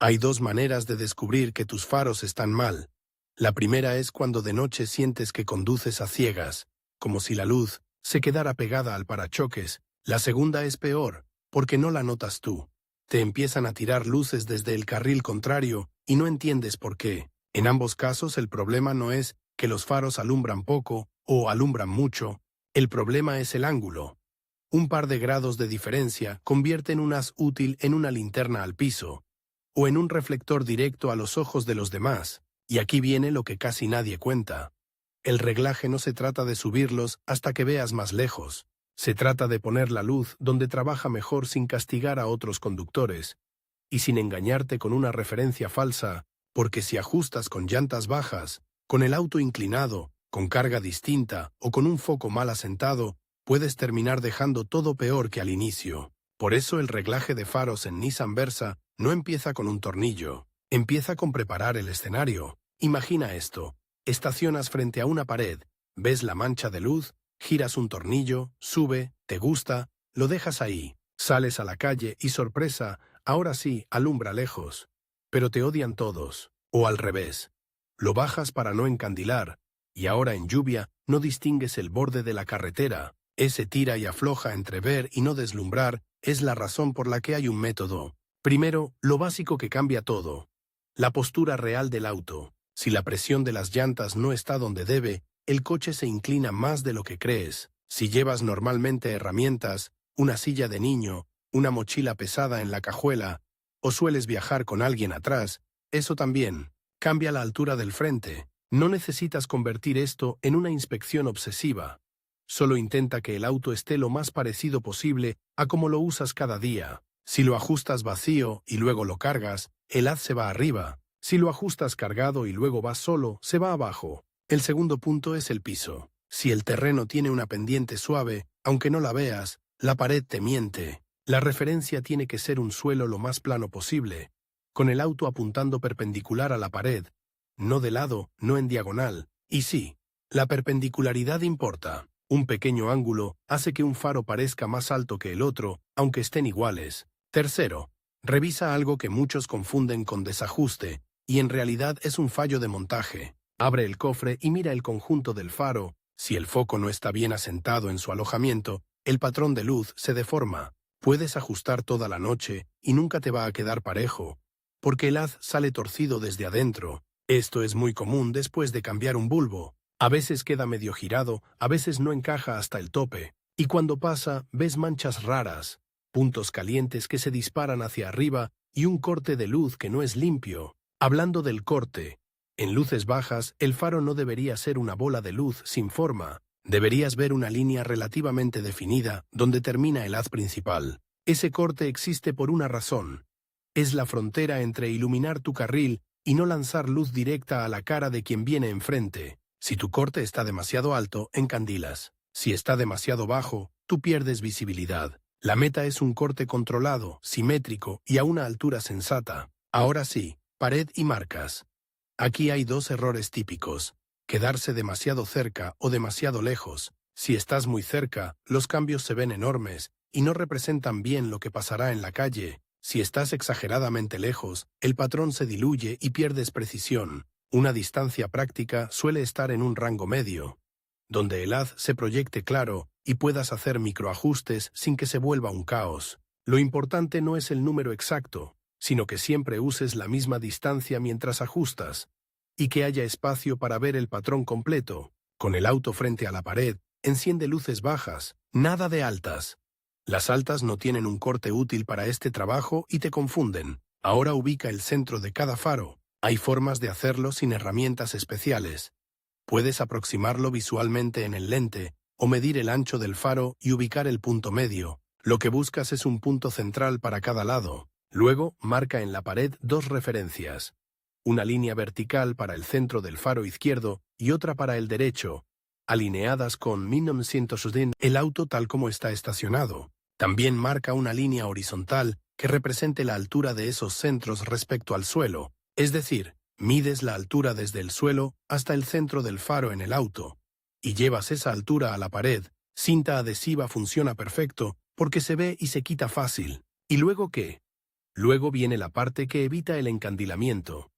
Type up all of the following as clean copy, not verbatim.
Hay dos maneras de descubrir que tus faros están mal. La primera es cuando de noche sientes que conduces a ciegas, como si la luz se quedara pegada al parachoques. La segunda es peor, porque no la notas tú. Te empiezan a tirar luces desde el carril contrario y no entiendes por qué. En ambos casos el problema no es que los faros alumbran poco o alumbran mucho, el problema es el ángulo. Un par de grados de diferencia convierten un haz útil en una linterna al piso, o en un reflector directo a los ojos de los demás, y aquí viene lo que casi nadie cuenta. El reglaje no se trata de subirlos hasta que veas más lejos, se trata de poner la luz donde trabaja mejor sin castigar a otros conductores, y sin engañarte con una referencia falsa, porque si ajustas con llantas bajas, con el auto inclinado, con carga distinta o con un foco mal asentado, puedes terminar dejando todo peor que al inicio. Por eso el reglaje de faros en Nissan Versa no empieza con un tornillo, empieza con preparar el escenario. Imagina esto, estacionas frente a una pared, ves la mancha de luz, giras un tornillo, sube, te gusta, lo dejas ahí, sales a la calle y sorpresa, ahora sí, alumbra lejos. Pero te odian todos, o al revés. Lo bajas para no encandilar, y ahora en lluvia no distingues el borde de la carretera. Ese tira y afloja entre ver y no deslumbrar es la razón por la que hay un método. Primero, lo básico que cambia todo. La postura real del auto. Si la presión de las llantas no está donde debe, el coche se inclina más de lo que crees. Si llevas normalmente herramientas, una silla de niño, una mochila pesada en la cajuela, o sueles viajar con alguien atrás, eso también. Cambia la altura del frente. No necesitas convertir esto en una inspección obsesiva. Solo intenta que el auto esté lo más parecido posible a como lo usas cada día. Si lo ajustas vacío y luego lo cargas, el haz se va arriba. Si lo ajustas cargado y luego vas solo, se va abajo. El segundo punto es el piso. Si el terreno tiene una pendiente suave, aunque no la veas, la pared te miente. La referencia tiene que ser un suelo lo más plano posible, con el auto apuntando perpendicular a la pared, no de lado, no en diagonal. Y sí, la perpendicularidad importa. Un pequeño ángulo hace que un faro parezca más alto que el otro, aunque estén iguales. Tercero, revisa algo que muchos confunden con desajuste, y en realidad es un fallo de montaje. Abre el cofre y mira el conjunto del faro. Si el foco no está bien asentado en su alojamiento, el patrón de luz se deforma. Puedes ajustar toda la noche y nunca te va a quedar parejo, porque el haz sale torcido desde adentro. Esto es muy común después de cambiar un bulbo. A veces queda medio girado, a veces no encaja hasta el tope, y cuando pasa ves manchas raras, puntos calientes que se disparan hacia arriba y un corte de luz que no es limpio. Hablando del corte, en luces bajas el faro no debería ser una bola de luz sin forma, deberías ver una línea relativamente definida donde termina el haz principal. Ese corte existe por una razón. Es la frontera entre iluminar tu carril y no lanzar luz directa a la cara de quien viene enfrente. Si tu corte está demasiado alto, encandilas. Si está demasiado bajo, tú pierdes visibilidad. La meta es un corte controlado, simétrico y a una altura sensata. Ahora sí, pared y marcas. Aquí hay dos errores típicos: quedarse demasiado cerca o demasiado lejos. Si estás muy cerca, los cambios se ven enormes y no representan bien lo que pasará en la calle. Si estás exageradamente lejos, el patrón se diluye y pierdes precisión. Una distancia práctica suele estar en un rango medio, donde el haz se proyecte claro y puedas hacer microajustes sin que se vuelva un caos. Lo importante no es el número exacto, sino que siempre uses la misma distancia mientras ajustas, y que haya espacio para ver el patrón completo. Con el auto frente a la pared, enciende luces bajas, nada de altas. Las altas no tienen un corte útil para este trabajo y te confunden. Ahora ubica el centro de cada faro. Hay formas de hacerlo sin herramientas especiales. Puedes aproximarlo visualmente en el lente, o medir el ancho del faro y ubicar el punto medio. Lo que buscas es un punto central para cada lado. Luego, marca en la pared dos referencias. Una línea vertical para el centro del faro izquierdo y otra para el derecho, alineadas con 1910 el auto tal como está estacionado. También marca una línea horizontal que represente la altura de esos centros respecto al suelo. Es decir, mides la altura desde el suelo hasta el centro del faro en el auto, y llevas esa altura a la pared. Cinta adhesiva funciona perfecto porque se ve y se quita fácil. ¿Y luego qué? Luego viene la parte que evita el encandilamiento.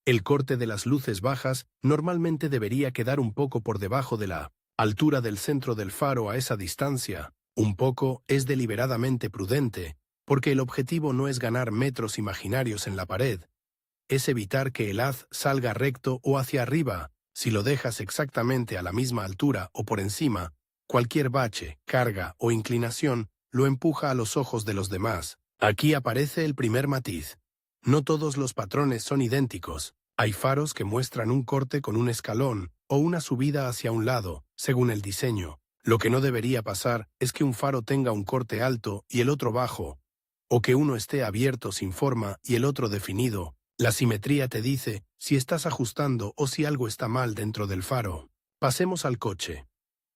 El corte de las luces bajas normalmente debería quedar un poco por debajo de la altura del centro del faro. A esa distancia. Un poco es deliberadamente prudente, porque el objetivo no es ganar metros imaginarios en la pared, es evitar que el haz salga recto o hacia arriba. Si lo dejas exactamente a la misma altura o por encima, cualquier bache, carga o inclinación lo empuja a los ojos de los demás. Aquí aparece el primer matiz. No todos los patrones son idénticos. Hay faros que muestran un corte con un escalón o una subida hacia un lado, según el diseño. Lo que no debería pasar es que un faro tenga un corte alto y el otro bajo, o que uno esté abierto sin forma y el otro definido. La simetría te dice si estás ajustando o si algo está mal dentro del faro. Pasemos al coche.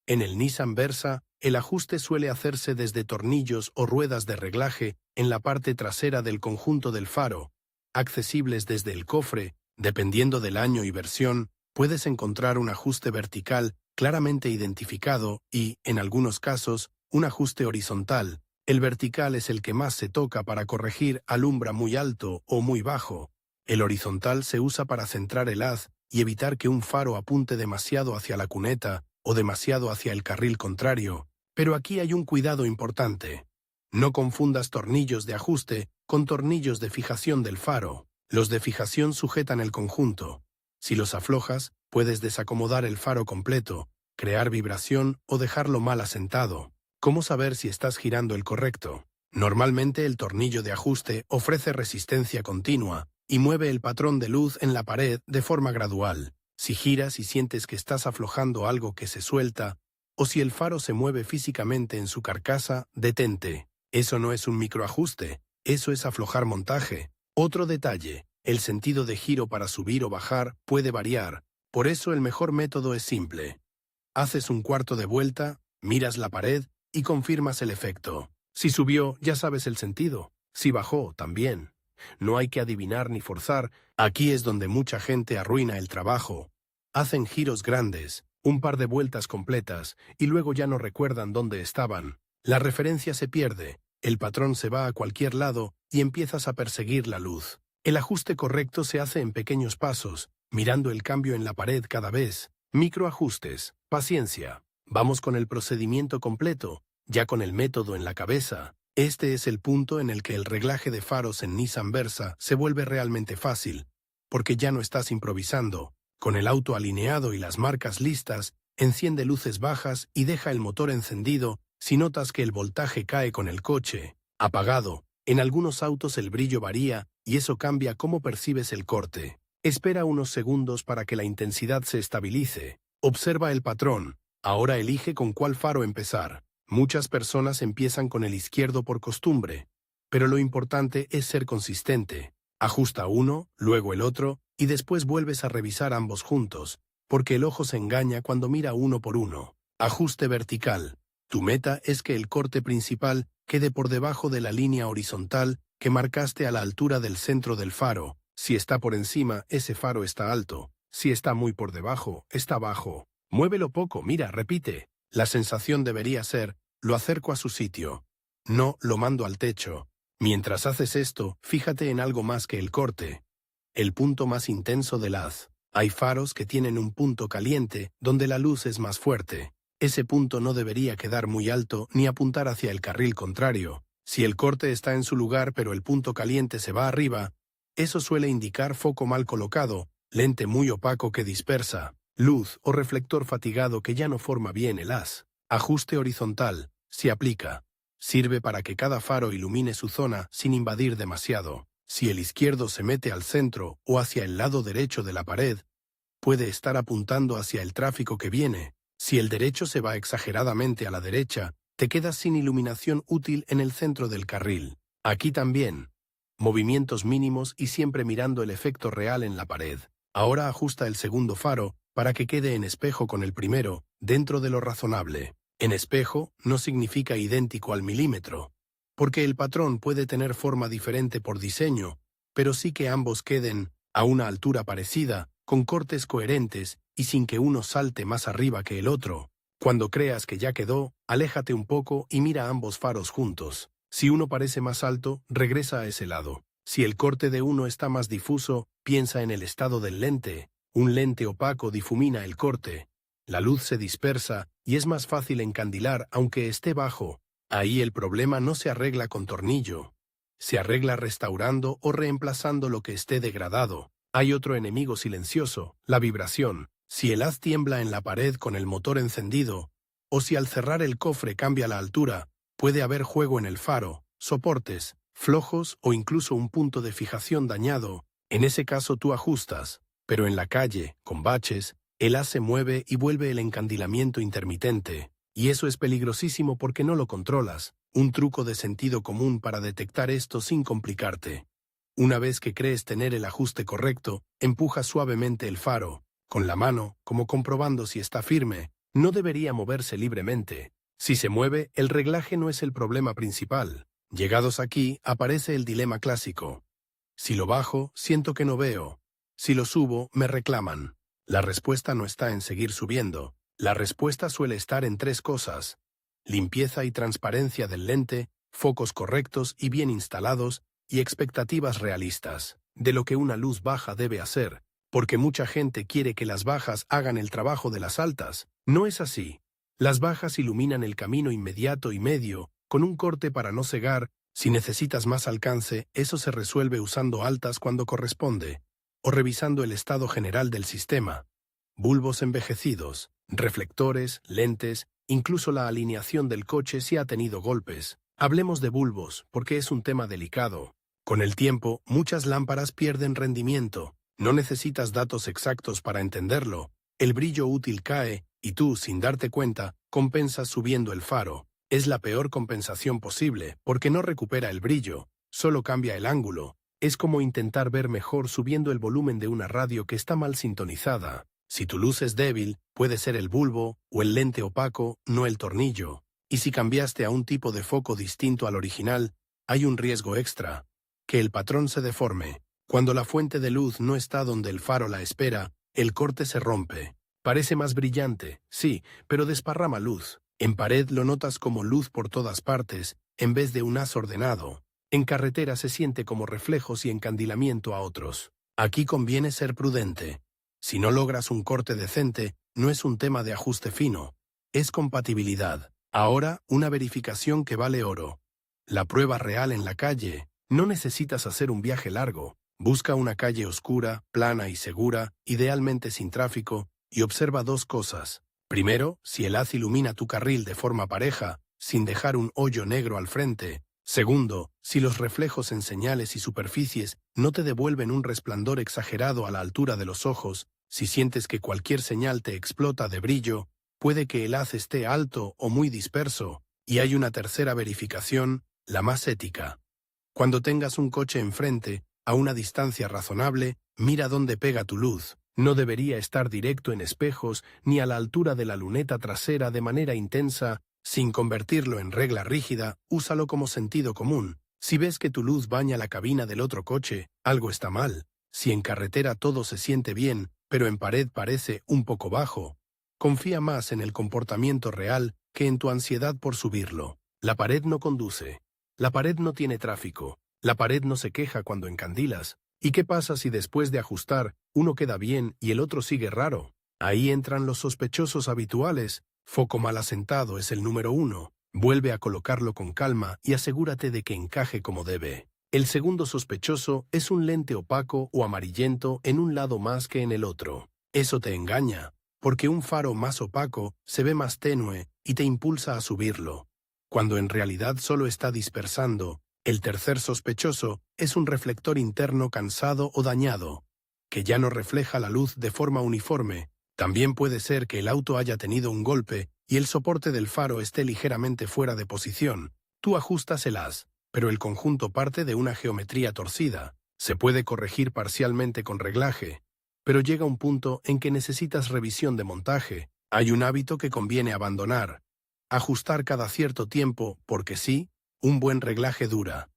En el Nissan Versa, el ajuste suele hacerse desde tornillos o ruedas de reglaje en la parte trasera del conjunto del faro, accesibles desde el cofre. Dependiendo del año y versión, puedes encontrar un ajuste vertical claramente identificado y, en algunos casos, un ajuste horizontal. El vertical es el que más se toca para corregir alumbra muy alto o muy bajo. El horizontal se usa para centrar el haz y evitar que un faro apunte demasiado hacia la cuneta o demasiado hacia el carril contrario. Pero aquí hay un cuidado importante. No confundas tornillos de ajuste con tornillos de fijación del faro. Los de fijación sujetan el conjunto. Si los aflojas, puedes desacomodar el faro completo, crear vibración o dejarlo mal asentado. ¿Cómo saber si estás girando el correcto? Normalmente el tornillo de ajuste ofrece resistencia continua y mueve el patrón de luz en la pared de forma gradual. Si giras y sientes que estás aflojando algo que se suelta, o si el faro se mueve físicamente en su carcasa, detente. Eso no es un microajuste, eso es aflojar montaje. Otro detalle, el sentido de giro para subir o bajar puede variar, por eso el mejor método es simple. Haces un cuarto de vuelta, miras la pared y confirmas el efecto. Si subió, ya sabes el sentido. Si bajó, también. No hay que adivinar ni forzar. Aquí es donde mucha gente arruina el trabajo. Hacen giros grandes, un par de vueltas completas, y luego ya no recuerdan dónde estaban. La referencia se pierde, el patrón se va a cualquier lado y empiezas a perseguir la luz. El ajuste correcto se hace en pequeños pasos, mirando el cambio en la pared cada vez. Microajustes, paciencia. Vamos con el procedimiento completo, ya con el método en la cabeza. Este es el punto en el que el reglaje de faros en Nissan Versa se vuelve realmente fácil, porque ya no estás improvisando. Con el auto alineado y las marcas listas, enciende luces bajas y deja el motor encendido si notas que el voltaje cae con el coche. Apagado. En algunos autos el brillo varía y eso cambia cómo percibes el corte. Espera unos segundos para que la intensidad se estabilice. Observa el patrón. Ahora elige con cuál faro empezar. Muchas personas empiezan con el izquierdo por costumbre, pero lo importante es ser consistente. Ajusta uno, luego el otro, y después vuelves a revisar ambos juntos, porque el ojo se engaña cuando mira uno por uno. Ajuste vertical. Tu meta es que el corte principal quede por debajo de la línea horizontal que marcaste a la altura del centro del faro. Si está por encima, ese faro está alto. Si está muy por debajo, está bajo. Muévelo poco, mira, repite. La sensación debería ser, lo acerco a su sitio. No, lo mando al techo. Mientras haces esto, fíjate en algo más que el corte. El punto más intenso del haz. Hay faros que tienen un punto caliente, donde la luz es más fuerte. Ese punto no debería quedar muy alto ni apuntar hacia el carril contrario. Si el corte está en su lugar pero el punto caliente se va arriba, eso suele indicar foco mal colocado, lente muy opaco que dispersa, luz o reflector fatigado que ya no forma bien el haz. Ajuste horizontal, si aplica. Sirve para que cada faro ilumine su zona sin invadir demasiado. Si el izquierdo se mete al centro o hacia el lado derecho de la pared, puede estar apuntando hacia el tráfico que viene. Si el derecho se va exageradamente a la derecha, te quedas sin iluminación útil en el centro del carril. Aquí también. Movimientos mínimos y siempre mirando el efecto real en la pared. Ahora ajusta el segundo faro para que quede en espejo con el primero, dentro de lo razonable. En espejo no significa idéntico al milímetro, porque el patrón puede tener forma diferente por diseño, pero sí que ambos queden a una altura parecida, con cortes coherentes y sin que uno salte más arriba que el otro. Cuando creas que ya quedó, aléjate un poco y mira ambos faros juntos. Si uno parece más alto, regresa a ese lado. Si el corte de uno está más difuso, piensa en el estado del lente. Un lente opaco difumina el corte. La luz se dispersa y es más fácil encandilar aunque esté bajo. Ahí el problema no se arregla con tornillo. Se arregla restaurando o reemplazando lo que esté degradado. Hay otro enemigo silencioso, la vibración. Si el haz tiembla en la pared con el motor encendido, o si al cerrar el cofre cambia la altura, puede haber juego en el faro, soportes flojos o incluso un punto de fijación dañado. En ese caso tú ajustas, pero en la calle, con baches, el haz se mueve y vuelve el encandilamiento intermitente. Y eso es peligrosísimo porque no lo controlas. Un truco de sentido común para detectar esto sin complicarte. Una vez que crees tener el ajuste correcto, empuja suavemente el faro, con la mano, como comprobando si está firme. No debería moverse libremente. Si se mueve, el reglaje no es el problema principal. Llegados aquí, aparece el dilema clásico. Si lo bajo, siento que no veo. Si lo subo, me reclaman. La respuesta no está en seguir subiendo. La respuesta suele estar en 3 cosas: limpieza y transparencia del lente, focos correctos y bien instalados, y expectativas realistas de lo que una luz baja debe hacer, porque mucha gente quiere que las bajas hagan el trabajo de las altas. No es así. Las bajas iluminan el camino inmediato y medio, con un corte para no cegar. Si necesitas más alcance, eso se resuelve usando altas cuando corresponde, o revisando el estado general del sistema. Bulbos envejecidos, reflectores, lentes, incluso la alineación del coche si ha tenido golpes. Hablemos de bulbos, porque es un tema delicado. Con el tiempo, muchas lámparas pierden rendimiento. No necesitas datos exactos para entenderlo. El brillo útil cae, y tú, sin darte cuenta, compensas subiendo el faro. Es la peor compensación posible, porque no recupera el brillo, solo cambia el ángulo. Es como intentar ver mejor subiendo el volumen de una radio que está mal sintonizada. Si tu luz es débil, puede ser el bulbo o el lente opaco, no el tornillo. Y si cambiaste a un tipo de foco distinto al original, hay un riesgo extra: que el patrón se deforme. Cuando la fuente de luz no está donde el faro la espera, el corte se rompe. Parece más brillante, sí, pero desparrama luz. En pared lo notas como luz por todas partes, en vez de un haz ordenado. En carretera se siente como reflejos y encandilamiento a otros. Aquí conviene ser prudente. Si no logras un corte decente, no es un tema de ajuste fino, es compatibilidad. Ahora, una verificación que vale oro. La prueba real en la calle. No necesitas hacer un viaje largo. Busca una calle oscura, plana y segura, idealmente sin tráfico, y observa 2 cosas. Primero, si el haz ilumina tu carril de forma pareja, sin dejar un hoyo negro al frente. Segundo, si los reflejos en señales y superficies no te devuelven un resplandor exagerado a la altura de los ojos. Si sientes que cualquier señal te explota de brillo, puede que el haz esté alto o muy disperso. Y hay una tercera verificación, la más ética. Cuando tengas un coche enfrente, a una distancia razonable, mira dónde pega tu luz. No debería estar directo en espejos ni a la altura de la luneta trasera de manera intensa. Sin convertirlo en regla rígida, úsalo como sentido común. Si ves que tu luz baña la cabina del otro coche, algo está mal. Si en carretera todo se siente bien, pero en pared parece un poco bajo, confía más en el comportamiento real que en tu ansiedad por subirlo. La pared no conduce. La pared no tiene tráfico. La pared no se queja cuando encandilas. ¿Y qué pasa si después de ajustar, uno queda bien y el otro sigue raro? Ahí entran los sospechosos habituales. Foco mal asentado es el número 1. Vuelve a colocarlo con calma y asegúrate de que encaje como debe. El segundo sospechoso es un lente opaco o amarillento en un lado más que en el otro. Eso te engaña, porque un faro más opaco se ve más tenue y te impulsa a subirlo, cuando en realidad solo está dispersando. El tercer sospechoso es un reflector interno cansado o dañado, que ya no refleja la luz de forma uniforme. También puede ser que el auto haya tenido un golpe y el soporte del faro esté ligeramente fuera de posición. Tú ajustas el haz, pero el conjunto parte de una geometría torcida. Se puede corregir parcialmente con reglaje, pero llega un punto en que necesitas revisión de montaje. Hay un hábito que conviene abandonar: ajustar cada cierto tiempo, porque sí, un buen reglaje dura.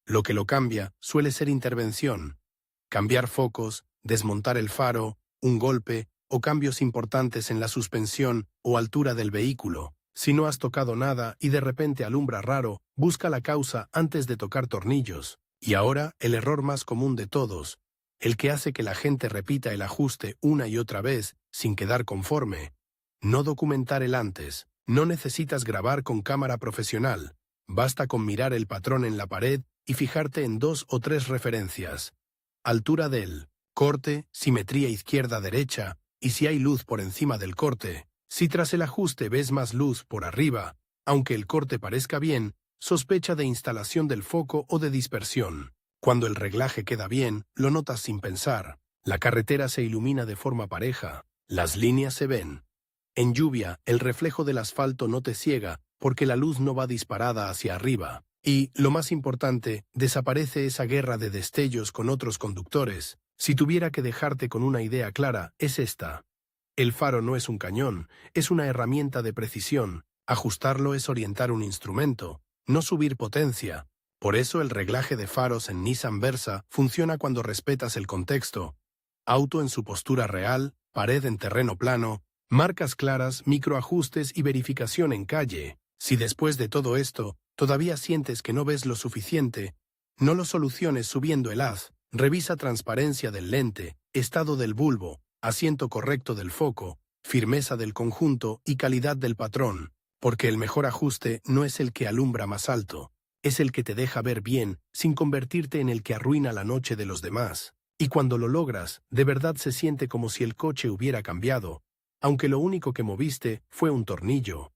Lo que lo cambia suele ser intervención. Cambiar focos, desmontar el faro, un golpe o cambios importantes en la suspensión o altura del vehículo. Si no has tocado nada y de repente alumbra raro, busca la causa antes de tocar tornillos. Y ahora, el error más común de todos, el que hace que la gente repita el ajuste una y otra vez sin quedar conforme. No documentar el antes. No necesitas grabar con cámara profesional. Basta con mirar el patrón en la pared y fijarte en 2 o 3 referencias. Altura del corte, simetría izquierda-derecha, y si hay luz por encima del corte. Si tras el ajuste ves más luz por arriba, aunque el corte parezca bien, sospecha de instalación del foco o de dispersión. Cuando el reglaje queda bien, lo notas sin pensar. La carretera se ilumina de forma pareja. Las líneas se ven. En lluvia, el reflejo del asfalto no te ciega porque la luz no va disparada hacia arriba. Y, lo más importante, desaparece esa guerra de destellos con otros conductores. Si tuviera que dejarte con una idea clara, es esta. El faro no es un cañón, es una herramienta de precisión. Ajustarlo es orientar un instrumento, no subir potencia. Por eso el reglaje de faros en Nissan Versa funciona cuando respetas el contexto. Auto en su postura real, pared en terreno plano, marcas claras, microajustes y verificación en calle. Si después de todo esto todavía sientes que no ves lo suficiente, no lo soluciones subiendo el haz. Revisa transparencia del lente, estado del bulbo, asiento correcto del foco, firmeza del conjunto y calidad del patrón, porque el mejor ajuste no es el que alumbra más alto, es el que te deja ver bien sin convertirte en el que arruina la noche de los demás. Y cuando lo logras, de verdad se siente como si el coche hubiera cambiado, aunque lo único que moviste fue un tornillo.